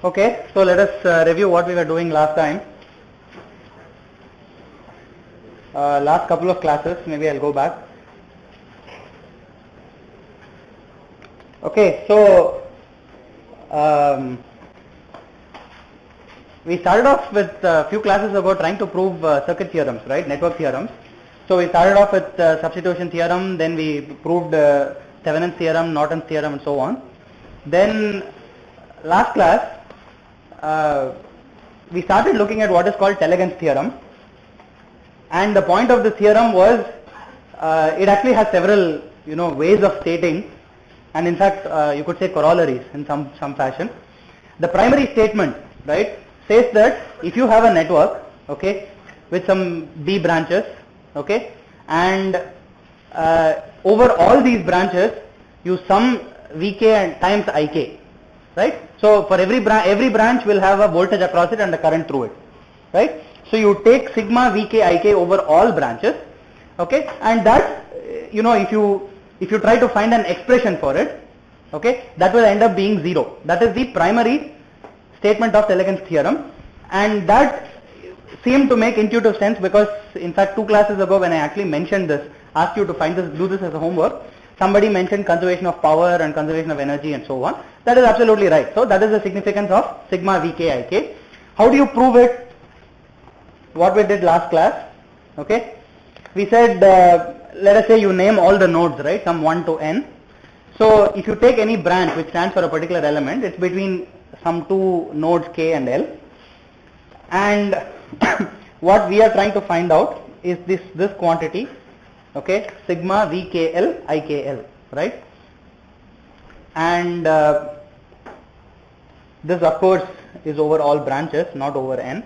Okay, so let us review what we were doing last time. Last couple of classes, maybe I'll go back. Okay, so we started off with a few classes ago trying to prove circuit theorems, right? Network theorems. So we started off with substitution theorem, then we proved Thevenin's theorem, Norton's theorem, and so on. Then last class we started looking at what is called Telegen's theorem, and the point of the theorem was it actually has several ways of stating, and in fact you could say corollaries in some fashion. The primary statement, right, says that if you have a network, okay, with some B branches, okay, and over all these branches you sum Vk and times Ik, right? So for every branch will have a voltage across it and a current through it, right? So you take sigma Vk Ik over all branches, okay, and that if you try to find an expression for it, okay, that will end up being 0. That is the primary statement of Telegen's theorem, and that seemed to make intuitive sense because in fact 2 classes ago when I actually mentioned this, asked you to do this as a homework, somebody mentioned conservation of power and conservation of energy and so on. That is absolutely right. So that is the significance of sigma Vk Ik. How do you prove it? What we did last class, okay, we said let us say you name all the nodes, right, some 1 to n. So if you take any branch which stands for a particular element, it's between some 2 nodes k and l, and what we are trying to find out is this quantity, okay, sigma Vkl Ikl, right, and this of course is over all branches, not over n.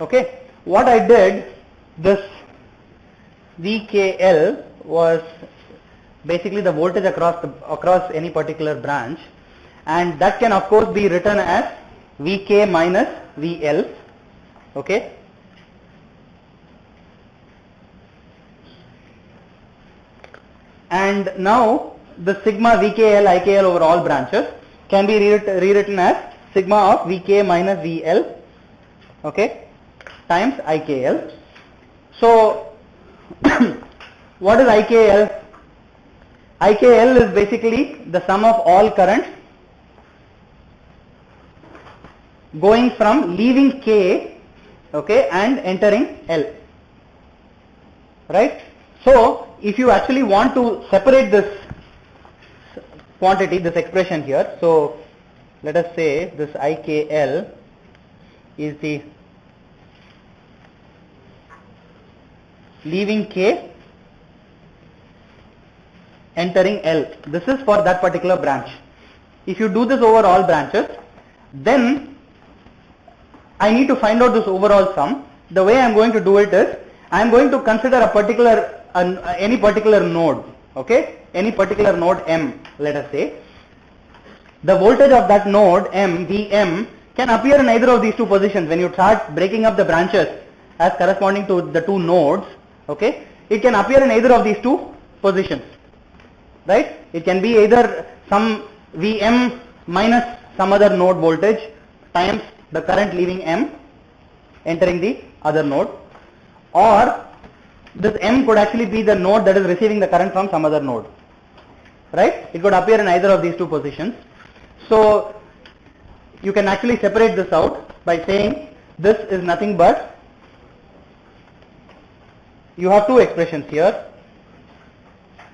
Okay, what I did, this Vkl was basically the voltage across any particular branch, and that can of course be written as Vk minus Vl, okay, and now the sigma Vkl Ikl over all branches can be rewritten as sigma of Vk minus Vl, okay, times Ikl. So what is Ikl? Ikl is basically the sum of all currents going from leaving K, okay, and entering L, right? So if you actually want to separate this quantity, this expression here, so let us say this Ikl is the leaving K, entering L. This is for that particular branch. If you do this over all branches, then I need to find out this overall sum. The way I am going to do it is, I am going to consider a particular any particular node, okay, any particular node M, let us say. The voltage of that node M, Vm, can appear in either of these 2 positions. When you start breaking up the branches as corresponding to the 2 nodes, okay, it can appear in either of these 2 positions, right? It can be either some Vm minus some other node voltage times the current leaving M entering the other node, or this M could actually be the node that is receiving the current from some other node, right? It could appear in either of these 2 positions. So you can actually separate this out by saying this is nothing but, you have 2 expressions here.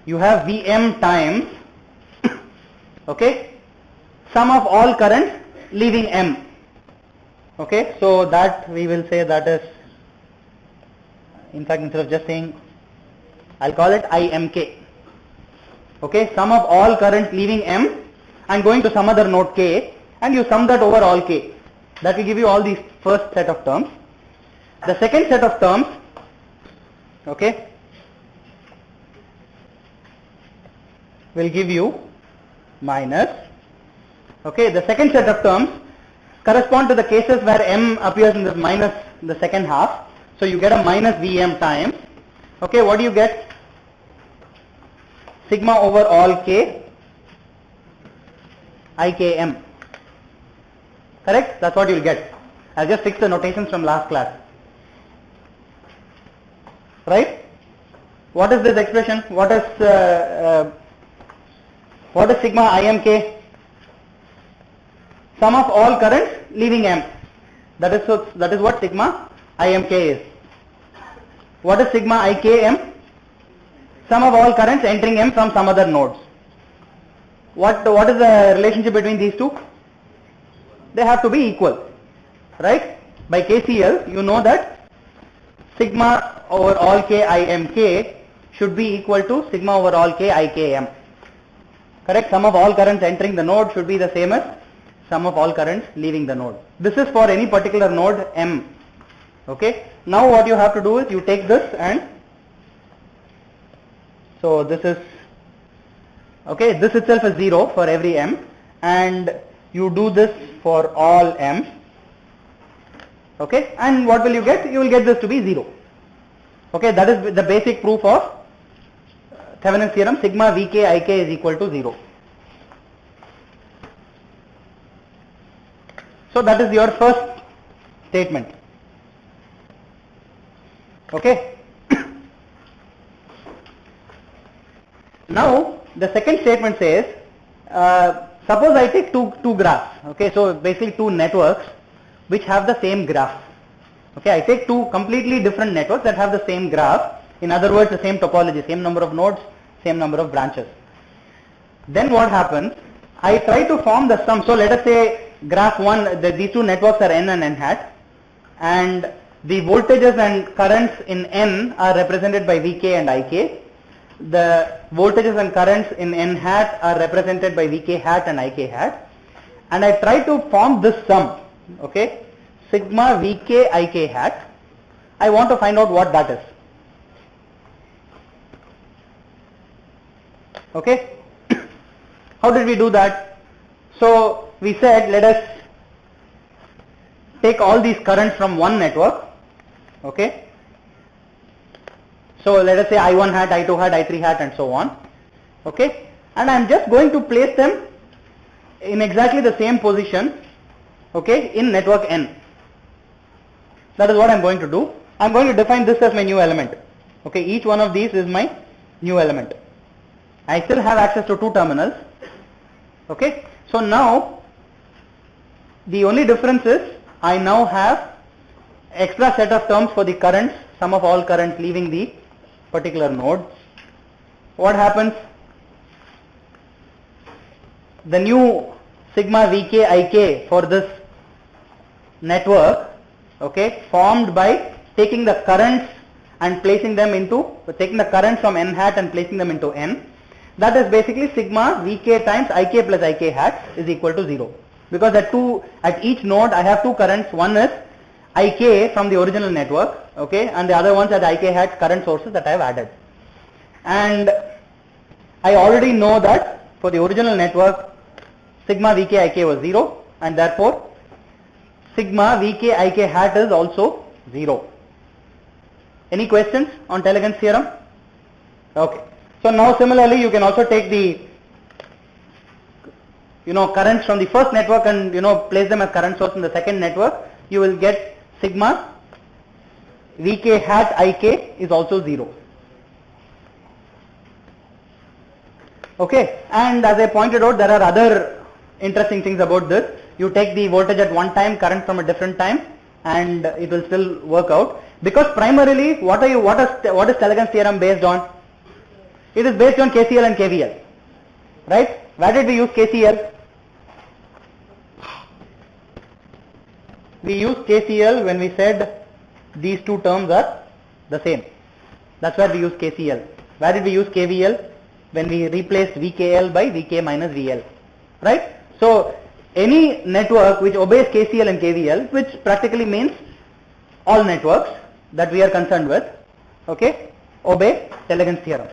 You have Vm times, okay, sum of all currents leaving M, okay, so that we will say that is, in fact instead of just saying, I'll call it Imk, okay, sum of all currents leaving M and going to some other node K, and you sum that over all K. That will give you all these first set of terms. The second set of terms, okay, will give you minus, okay, the second set of terms correspond to the cases where M appears in the minus the second half. So you get a minus Vm times, okay, what do you get? Sigma over all K IKM. Correct? That's what you'll get. I'll just fix the notations from last class. Right? What is this expression? What is sigma IMK? Sum of all currents leaving M. That is what sigma IMK is. What is sigma IKM? Sum of all currents entering M from some other nodes. What is the relationship between these two? They have to be equal, right? By KCL, you know that sigma over all K IMK should be equal to sigma over all K IKM. Correct? Sum of all currents entering the node should be the same as sum of all currents leaving the node. This is for any particular node M. Okay? Now what you have to do is you take this and so this is okay, this itself is 0 for every M, and you do this for all M. Okay, and what will you get? You will get this to be 0. Okay, that is the basic proof of Thevenin's theorem, sigma Vk Ik is equal to 0. So that is your first statement. Okay. Now the second statement says, suppose I take two graphs. Okay, so basically two networks which have the same graph. Okay, I take two completely different networks that have the same graph. In other words, the same topology, same number of nodes, same number of branches. Then what happens? I try to form the sum. So let us say graph 1, these two networks are N and N hat, and the voltages and currents in N are represented by Vk and Ik. The voltages and currents in N hat are represented by Vk hat and Ik hat, and I try to form this sum, okay, sigma Vk Ik hat. I want to find out what that is. Okay, how did we do that? So we said let us take all these currents from one network, okay. So let us say I1 hat, I2 hat, I3 hat and so on, okay, and I am just going to place them in exactly the same position, okay, in network N. That is what I am going to do. I am going to define this as my new element, okay, each one of these is my new element. I still have access to two terminals, okay. So now the only difference is I now have extra set of terms for the currents, sum of all currents leaving the particular node. What happens? The new sigma Vk Ik for this network, okay, formed by taking the currents and placing them into, taking the currents from N hat and placing them into N. That is basically sigma Vk times Ik plus Ik hat is equal to 0. Because at each node I have two currents. One is Ik from the original network, okay, and the other ones are the Ik hat current sources that I have added. And I already know that for the original network sigma Vk Ik was 0, and therefore sigma Vk Ik hat is also 0. Any questions on Telegreen's theorem? Okay. So now similarly you can also take the currents from the first network and place them as current source in the second network. You will get sigma Vk hat Ik is also 0. Okay, and as I pointed out, there are other interesting things about this. You take the voltage at one time, current from a different time, and it will still work out. Because primarily, what is Telegreen's theorem based on? It is based on KCL and KVL, right? Where did we use KCL? We used KCL when we said these two terms are the same. That's where we use KCL. Where did we use KVL? When we replaced VKL by VK minus VL, right? So any network which obeys KCL and KVL, which practically means all networks that we are concerned with, okay, obey Telegreen's theorem.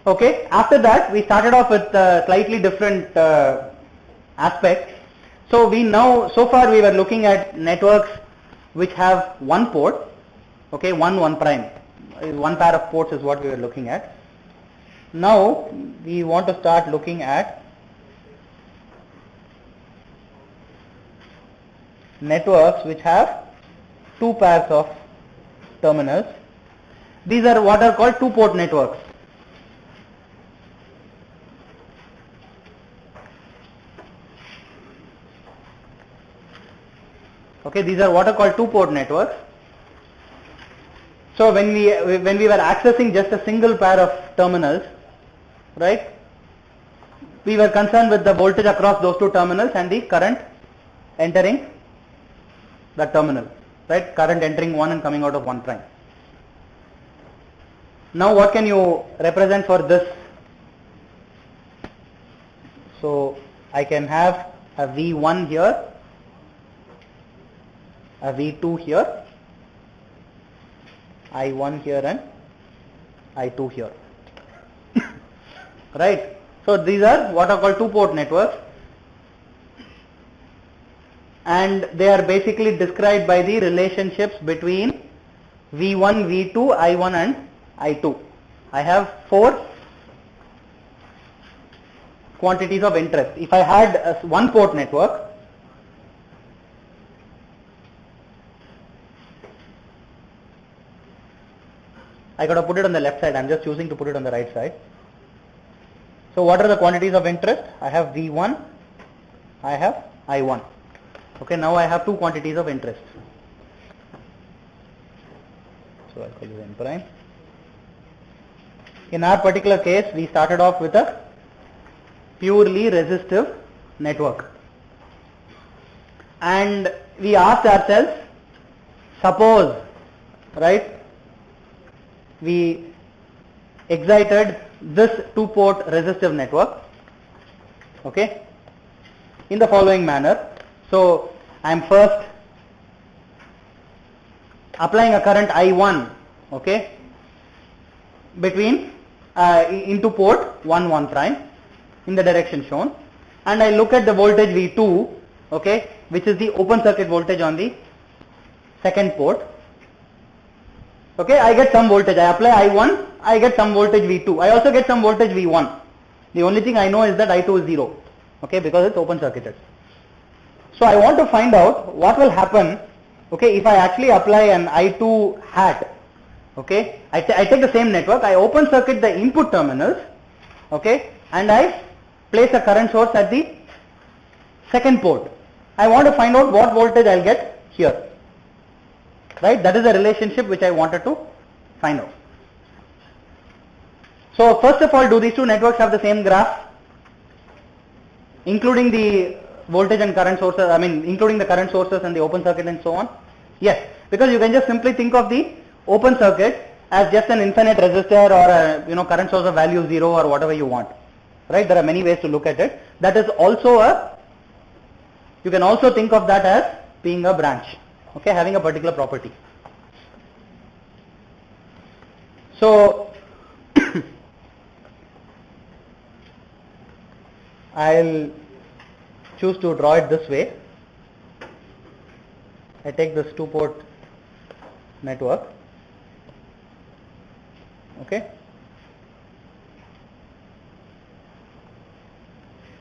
Okay, after that we started off with slightly different aspects. So so far we were looking at networks which have one port, Okay, 1 prime. One pair of ports is what we were looking at. Now we want to start looking at networks which have 2 pairs of terminals. These are what are called 2-port networks. Okay, these are what are called 2-port networks. So when we were accessing just a single pair of terminals, right, we were concerned with the voltage across those 2 terminals and the current entering the terminal, right, current entering 1 and coming out of 1 prime. Now what can you represent for this? So I can have a V1 here, a V2 here, I1 here and I2 here. Right. So these are what are called 2-port networks, and they are basically described by the relationships between V1, V2, I1 and I2. I have 4 quantities of interest. If I had a 1-port network, I got to put it on the left side. I'm just choosing to put it on the right side. So what are the quantities of interest? I have V1, I have I1. Okay, now I have 2 quantities of interest. So I'll call you N prime. In our particular case, we started off with a purely resistive network. And we asked ourselves, suppose, right, we excited this 2-port resistive network, okay, in the following manner. So I am first applying a current I1, okay, between into port 1 prime in the direction shown, and I look at the voltage V2, okay, which is the open circuit voltage on the second port. Okay, I get some voltage. I apply I1, I get some voltage V2. I also get some voltage V1. The only thing I know is that I2 is 0, okay, because it's open circuited. So I want to find out what will happen, okay, if I actually apply an I2 hat. Okay, I take the same network, I open circuit the input terminals, okay, and I place a current source at the second port. I want to find out what voltage I'll get here. Right, that is the relationship which I wanted to find out. So first of all, do these 2 networks have the same graph, including the voltage and current sources, I mean including the current sources and the open circuit and so on? Yes, because you can just simply think of the open circuit as just an infinite resistor or a current source of value 0 or whatever you want. Right, there are many ways to look at it. That is also you can also think of that as being a branch. Okay, having a particular property. So I'll choose to draw it this way. I take this 2-port network. Okay,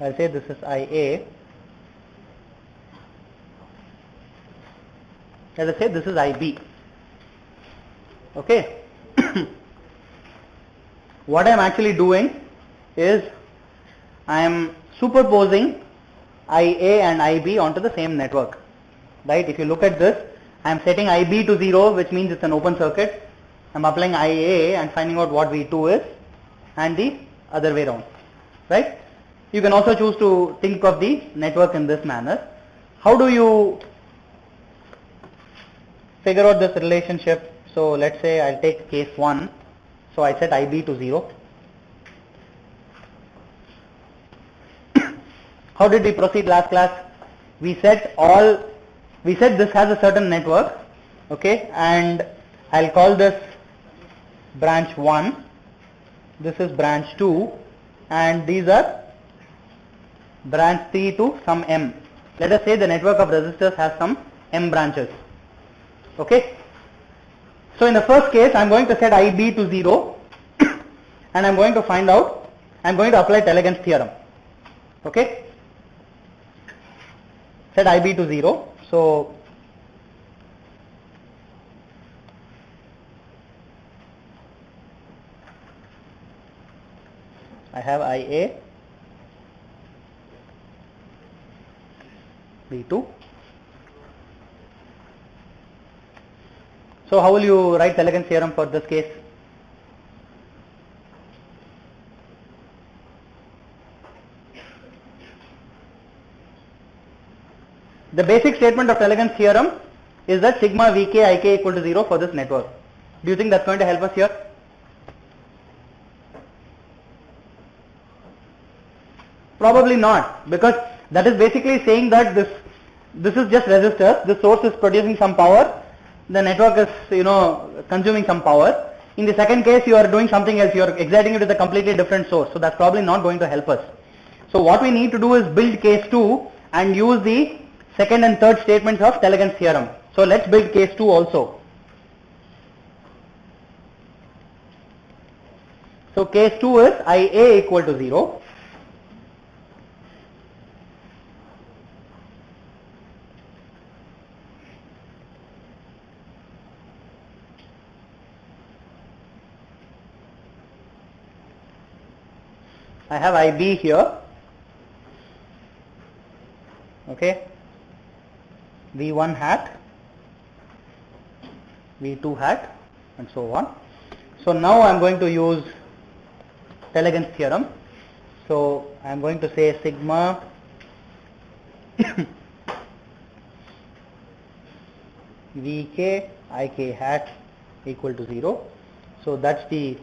I'll say this is IA. Let us say this is IB. Okay. What I am actually doing is I am superposing IA and IB onto the same network. Right? If you look at this, I am setting IB to 0, which means it's an open circuit. I am applying IA and finding out what V2 is, and the other way around. Right? You can also choose to think of the network in this manner. How do you figure out this relationship? So let's say I'll take case 1. So I set IB to 0. How did we proceed last class? We said this has a certain network, okay, and I'll call this branch 1, this is branch 2, and these are branch 3 to some M. Let us say the network of resistors has some M branches. Okay. So in the first case, I'm going to set IB to 0 and I'm going to find out, I'm going to apply Telegan's theorem. Okay? Set IB to 0. So I have IA, B2. So how will you write Telegan's theorem for this case? The basic statement of Telegan's theorem is that sigma Vk Ik equal to 0 for this network. Do you think that's going to help us here? Probably not, because that is basically saying that this is just resistors. The source is producing some power. The network is consuming some power. In the second case, you are doing something else. You are exciting it with a completely different source. So that's probably not going to help us. So what we need to do is build case 2 and use the second and third statements of Telegan's theorem. So let's build case 2 also. So case 2 is IA equal to 0. I have IB here. Okay. V1 hat, V2 hat, and so on. So now I am going to use Telegan's theorem. So I am going to say sigma Vk Ik hat equal to 0. So that's the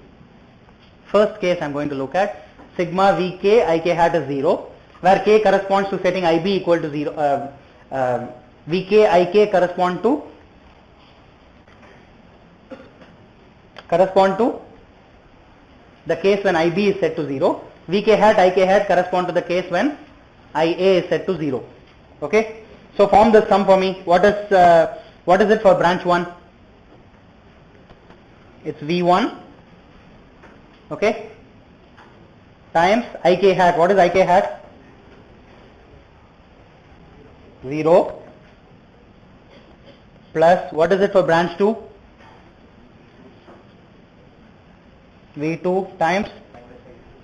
first case I am going to look at. Sigma Vk Ik hat is 0, where k corresponds to setting IB equal to 0. Vk Ik correspond to the case when IB is set to 0. Vk hat Ik hat correspond to the case when Ia is set to 0. Okay. So form this sum for me. What is it for branch 1? It's V1. Okay. Times Ik hat. What is Ik hat? 0. Plus, what is it for branch 2? V2 times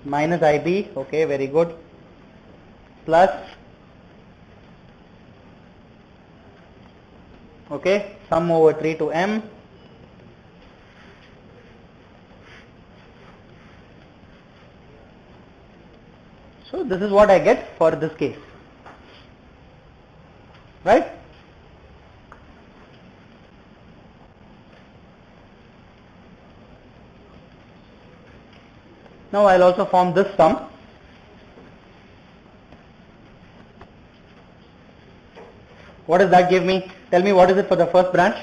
minus IB. Okay, very good. Plus, okay, sum over 3 to m. So this is what I get for this case, right? Now I'll also form this sum. What does that give me? Tell me what is it for the first branch.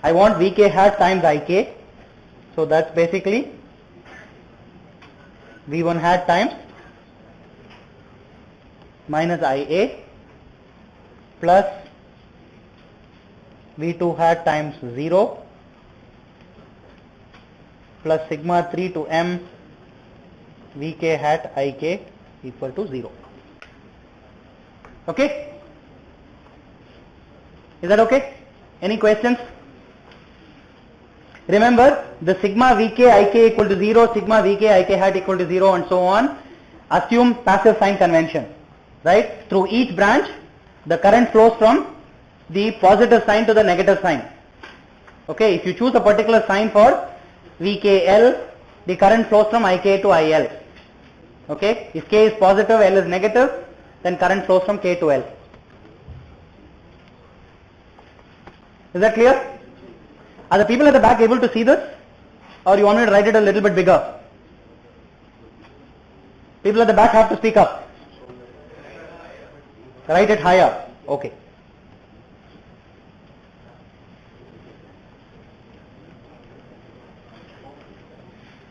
I want Vk hat times Ik. So that's basically V1 hat times minus Ia plus V2 hat times 0 plus sigma 3 to m Vk hat Ik equal to 0. Okay? Is that okay? Any questions? Remember, the sigma Vk Ik equal to 0, sigma Vk Ik hat equal to 0 and so on. Assume passive sign convention. Right? Through each branch, the current flows from the positive sign to the negative sign. Okay? If you choose a particular sign for VKL, the current flows from Ik to IL. Okay? If K is positive, L is negative, then current flows from K to L. Is that clear? Are the people at the back able to see this? Or you want me to write it a little bit bigger? People at the back have to speak up. Write it higher. Okay.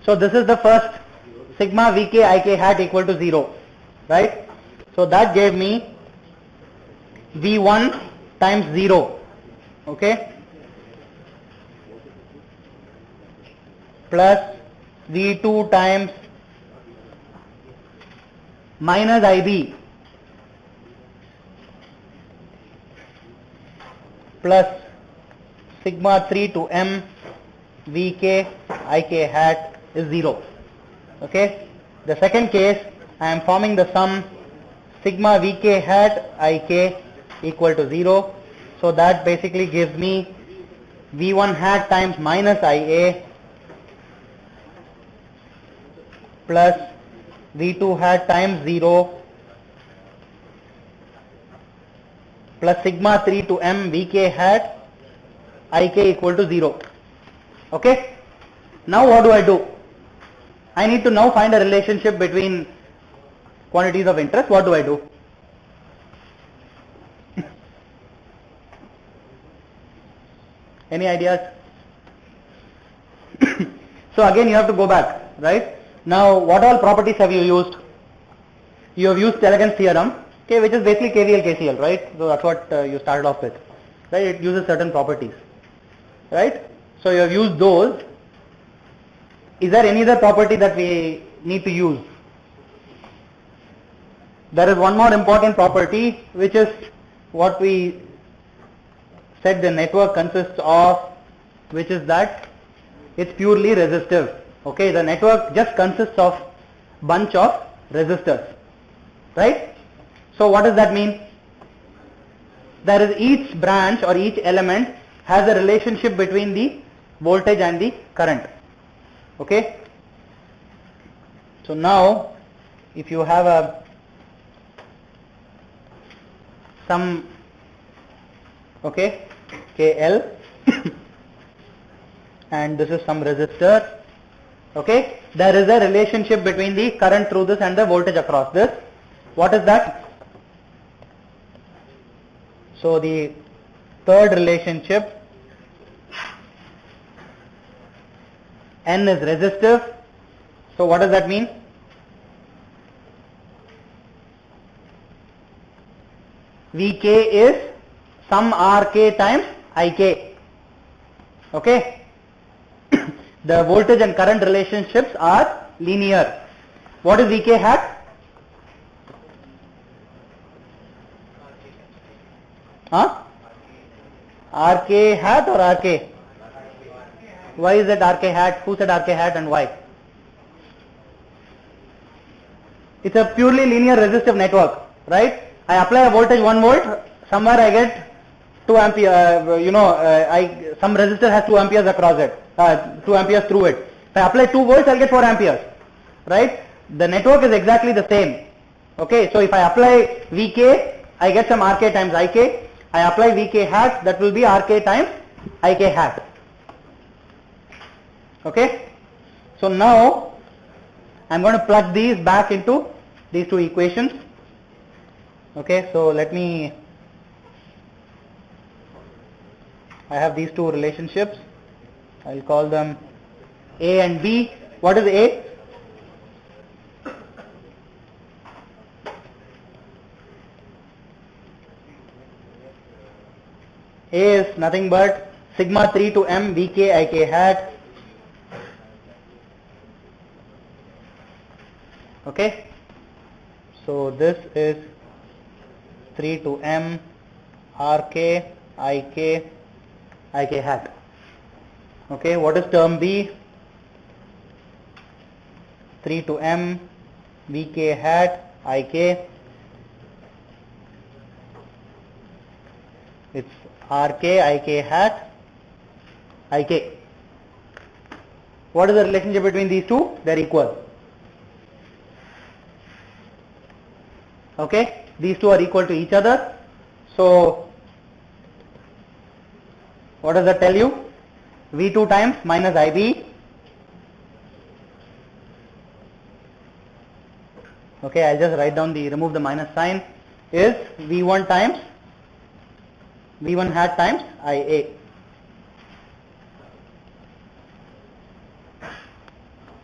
So this is the first sigma Vk Ik hat equal to 0. Right? So that gave me V1 times 0. Okay? plus V2 times minus IB plus sigma 3 to m Vk Ik hat is 0. Okay. The second case, I am forming the sum sigma Vk hat Ik equal to 0. So that basically gives me V1 hat times minus Ia plus V2 hat times 0 plus sigma 3 to m Vk hat Ik equal to 0. Okay. Now what do? I need to now find a relationship between quantities of interest. What do? Any ideas? So again you have to go back, right? Now what all properties have you used? You have used Telegan's theorem, okay, which is basically KVL KCL, right? So that's what you started off with, right? It uses certain properties, right? So you have used those. Is there any other property that we need to use? There is one more important property, which is what we said the network consists of, which is that it's purely resistive. Okay, the network just consists of bunch of resistors, right? So what does that mean? There is each branch or each element has a relationship between the voltage and the current. Okay. So now if you have some KL and this is some resistor, okay, there is a relationship between the current through this and the voltage across this. What is that? So the third relationship, N is resistive. So what does that mean? Vk is some Rk times Ik. Okay. The voltage and current relationships are linear. What is Vk hat? Rk hat or Rk? Why is it Rk hat? Who said Rk hat and why? It's a purely linear resistive network, right? I apply a voltage 1 volt, somewhere I get 2 ampere, some resistor has 2 amperes across it, 2 amperes through it. If I apply 2 volts, I'll get 4 amperes, right? The network is exactly the same. Okay, so if I apply Vk, I get some Rk times Ik. I apply Vk hat, that will be Rk times Ik hat. Okay, so now I'm going to plug these back into these two equations. Okay, so I have these two relationships. I'll call them A and B. What is A? A is nothing but sigma 3 to m Vk Ik hat. Okay, so this is 3 to m Rk Ik hat. Okay, what is term B? 3 to m Vk hat Ik. It's Rk Ik hat Ik. What is the relationship between these two? They are equal. Okay, these two are equal to each other. So what does that tell you? V2 times minus IB. Okay, I'll just write down remove the minus sign, is V1 times V1 hat times IA.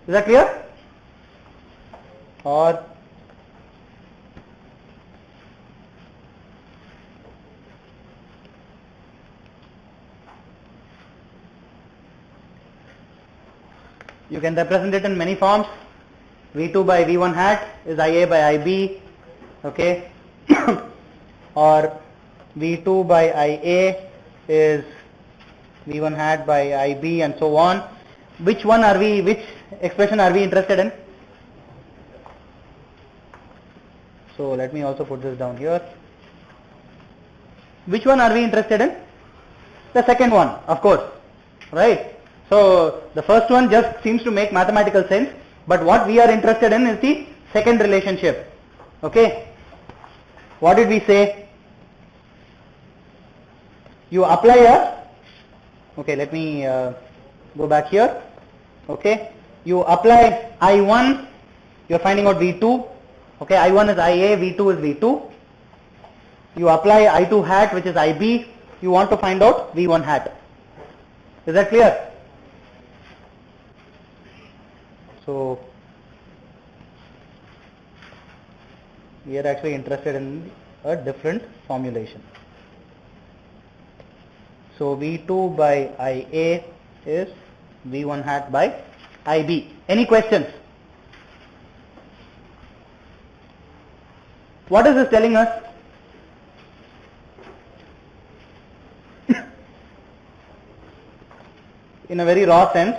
Is that clear? Or You can represent it in many forms. V2 by V1 hat is IA by IB, okay, or V2 by IA is V1 hat by IB and so on. Which expression are we interested in? So let me also put this down here. Which one are we interested in? The second one, of course, right? So the first one just seems to make mathematical sense, but what we are interested in is the second relationship. Okay, what did we say? You apply okay, let me go back here. Okay, you apply I1, you are finding out V2. Okay, I1 is IA, V2 is V2. You apply I2 hat, which is IB. You want to find out V1 hat. Is that clear? So we are actually interested in a different formulation. So V2 by IA is V1 hat by IB. Any questions? What is this telling us? In a very raw sense,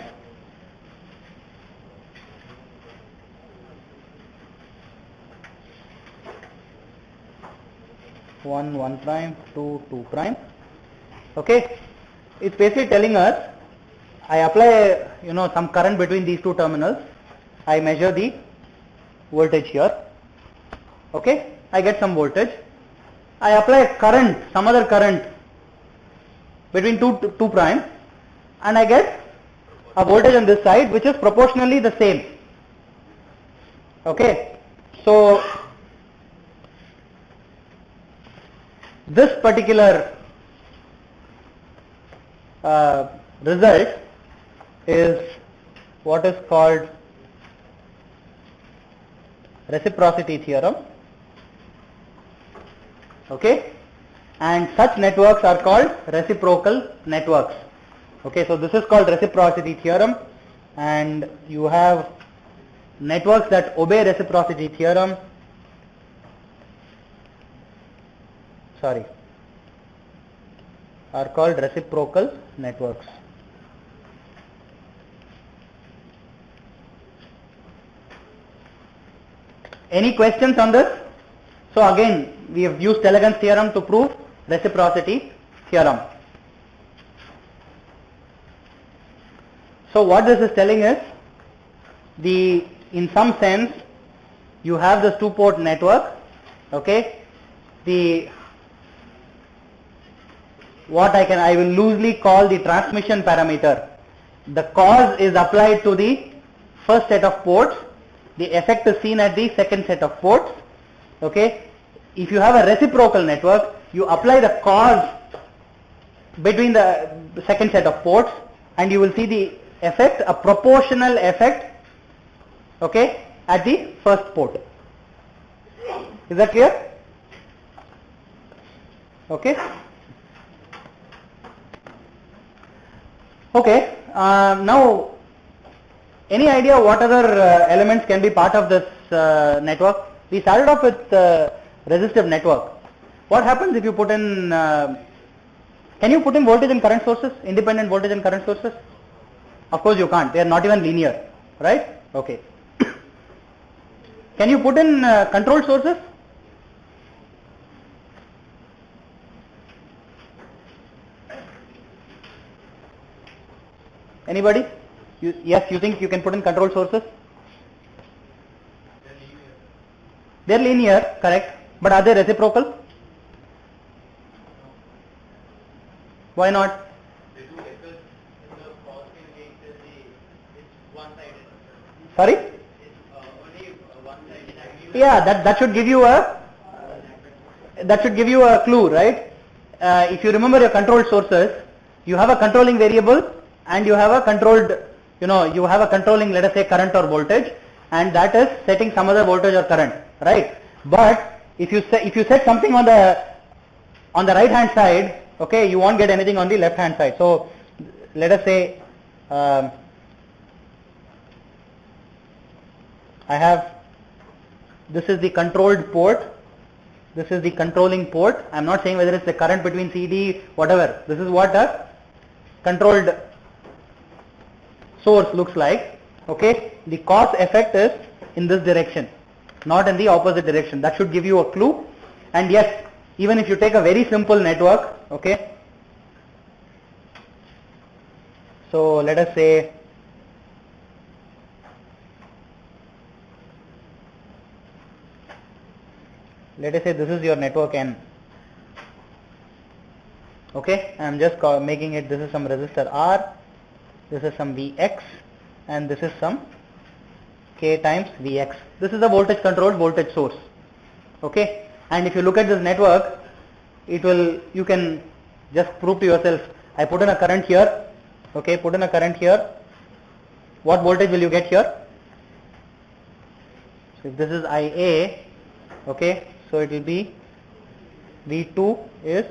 one prime, two prime. Okay, it's basically telling us I apply some current between these two terminals. I measure the voltage here. Okay, I get some voltage. I apply a current, some other current between two prime, and I get a voltage on this side which is proportionally the same. Okay, so this particular result is what is called reciprocity theorem. Okay, and such networks are called reciprocal networks. Okay, so this is called reciprocity theorem, and you have networks that obey reciprocity theorem. Are called reciprocal networks. Any questions on this? So again, we have used Telegon's theorem to prove reciprocity theorem. So what this is telling is, in some sense, you have this two-port network. Okay, I will loosely call the transmission parameter. The cause is applied to the first set of ports. The effect is seen at the second set of ports. Okay, if you have a reciprocal network, you apply the cause between the second set of ports, and you will see the effect, a proportional effect, okay, at the first port. Is that clear? Okay. Okay, now any idea what other elements can be part of this network? We started off with resistive network. What happens if you put in, can you put in voltage and current sources, independent voltage and current sources? Of course you can't, they are not even linear, right? Okay. Can you put in control sources? Anybody? Yes, you think you can put in control sources? They are linear, correct. But are they reciprocal? Why not? Sorry? Yeah, that should give you a clue, right? If you remember your control sources, you have a controlling variable and you have a controlled, you have a controlling, let us say, current or voltage, and that is setting some other voltage or current, right? But if you set something on the right hand side, okay, you won't get anything on the left hand side. So let us say I have, this is the controlled port, this is the controlling port. I'm not saying whether it's the current between CD, whatever. This is what a controlled source looks like. Okay, the cause effect is in this direction, not in the opposite direction. That should give you a clue. And yes, even if you take a very simple network, okay, so let us say this is your network N. Okay, I am just making it, this is some resistor R, this is some Vx, and this is some K times Vx. This is a voltage controlled voltage source. Okay, and if you look at this network, it will, you can just prove to yourself. I put in a current here. Okay, put in a current here. What voltage will you get here? So if this is IA, okay, so it will be V2 is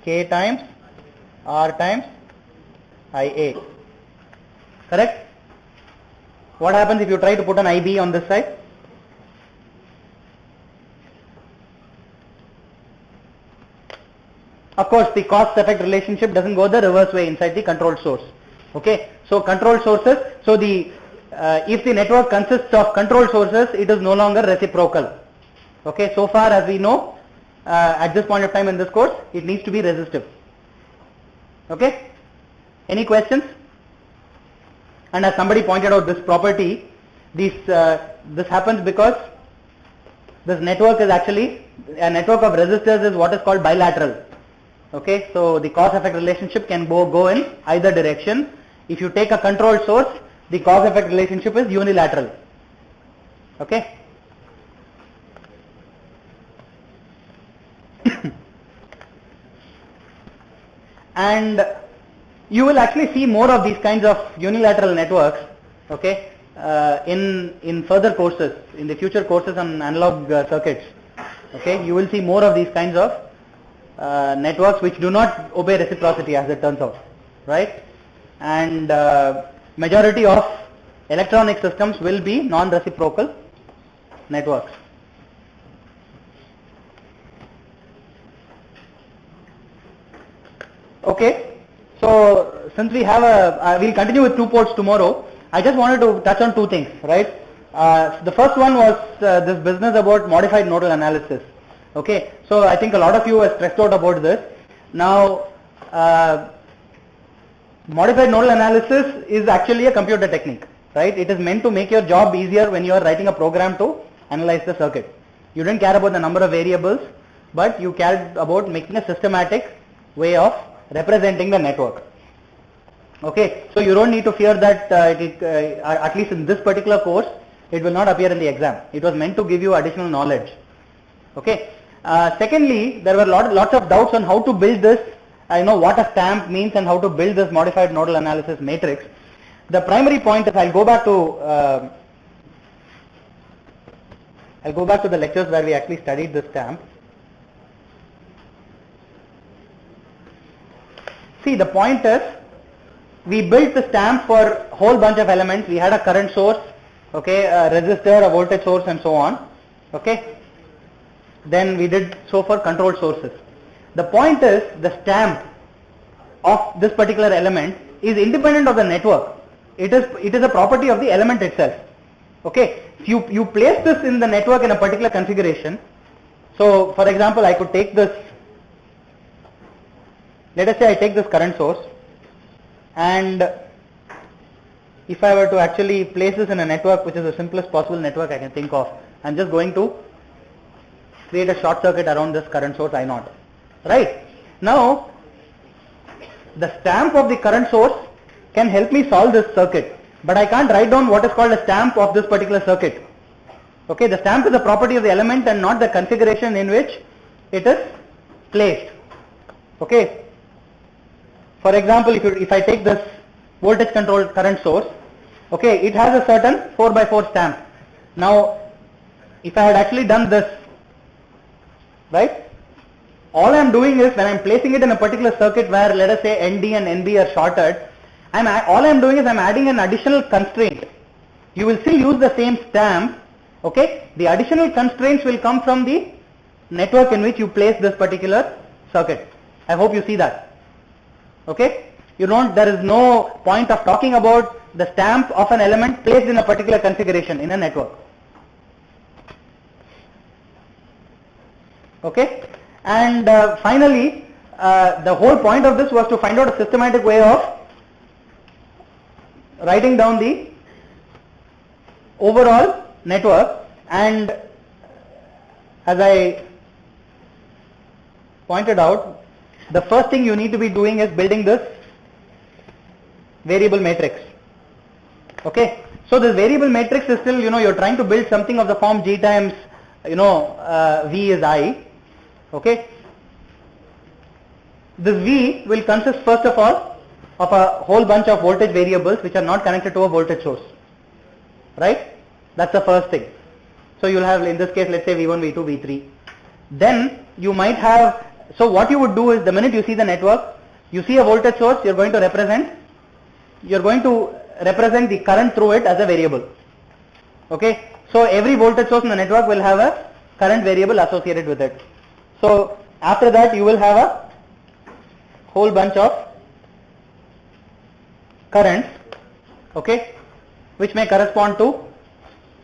K times R times IA. Correct? What happens if you try to put an IB on this side? Of course, the cause effect relationship doesn't go the reverse way inside the controlled source. Okay, so controlled sources, so the if the network consists of controlled sources, it is no longer reciprocal. Okay, so far as we know, at this point of time in this course, it needs to be resistive. Okay, any questions? And as somebody pointed out, this property, this happens because this network is actually, a network of resistors is what is called bilateral. Okay, so the cause effect relationship can go in either direction. If you take a controlled source, the cause effect relationship is unilateral. Okay. And you will actually see more of these kinds of unilateral networks, okay, in further courses, in the future courses on analog circuits. Okay, you will see more of these kinds of networks which do not obey reciprocity, as it turns out, right? And majority of electronic systems will be non-reciprocal networks. Okay, so since we have we'll continue with 2 ports tomorrow. I just wanted to touch on 2 things, right? The first one was this business about modified nodal analysis. Okay, so I think a lot of you are stressed out about this. Now, modified nodal analysis is actually a computer technique, right? It is meant to make your job easier when you are writing a program to analyze the circuit. You don't care about the number of variables, but you care about making a systematic way of representing the network. Okay, so you don't need to fear that at least in this particular course, it will not appear in the exam. It was meant to give you additional knowledge. Okay. Secondly, there were lots of doubts on how to build this. I know what a stamp means and how to build this modified nodal analysis matrix. The primary point is I'll go back to the lectures where we actually studied this stamp. See, the point is we built the stamp for a whole bunch of elements. We had a current source, okay, a resistor, a voltage source, and so on. Okay. Then we did so for controlled sources. The point is the stamp of this particular element is independent of the network. It is a property of the element itself. Okay, if you place this in the network in a particular configuration. So for example, I could take this, let us say I take this current source, and if I were to actually place this in a network, which is the simplest possible network I can think of, I'm just going to create a short circuit around this current source I0. Right? Now, the stamp of the current source can help me solve this circuit, but I can't write down what is called a stamp of this particular circuit. Okay, the stamp is a property of the element and not the configuration in which it is placed. Okay. For example, if I take this voltage controlled current source, okay, it has a certain 4x4 stamp. Now, if I had actually done this, right, all I am doing is when I am placing it in a particular circuit where let us say ND and NB are shorted, all I am doing is I am adding an additional constraint. you will still use the same stamp. Okay, the additional constraints will come from the network in which you place this particular circuit. I hope you see that. Okay, there is no point of talking about the stamp of an element placed in a particular configuration in a network. Okay, and finally, the whole point of this was to find out a systematic way of writing down the overall network. And as I pointed out, the first thing you need to be doing is building this variable matrix. Okay, so this variable matrix is still, you're trying to build something of the form G times, V is I. Okay, this V will consist first of all of a whole bunch of voltage variables which are not connected to a voltage source, right? That's the first thing. So you'll have, in this case, let's say V1, V2, V3. Then you might have, so what you would do is, the minute you see the network, you see a voltage source, you're going to represent the current through it as a variable. Okay, so every voltage source in the network will have a current variable associated with it. So after that you will have a whole bunch of currents, okay, which may correspond to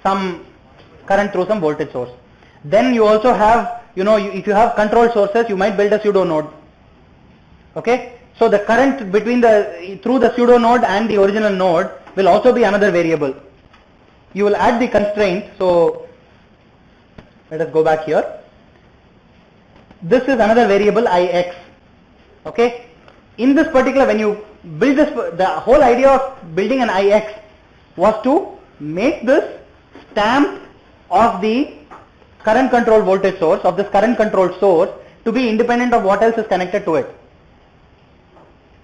some current through some voltage source. Then you also have, if you have control sources, you might build a pseudo node. Okay, so the current through the pseudo node and the original node will also be another variable. You will add the constraint. So let us go back here. This is another variable Ix. Okay, in this particular, when you build this, the whole idea of building an Ix was to make this stamp of the current control voltage source, of this current control source, to be independent of what else is connected to it.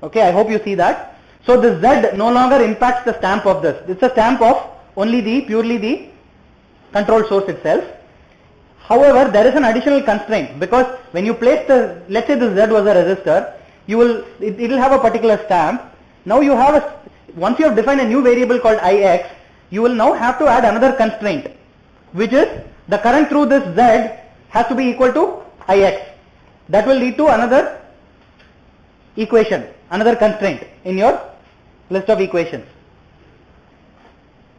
Okay, I hope you see that. So this Z no longer impacts the stamp of this. It's a stamp of only purely the control source itself. However, there is an additional constraint, because when you place let's say this Z was a resistor, it will have a particular stamp. Now you have once you have defined a new variable called Ix, you will now have to add another constraint, which is the current through this Z has to be equal to Ix. That will lead to another equation, another constraint in your list of equations.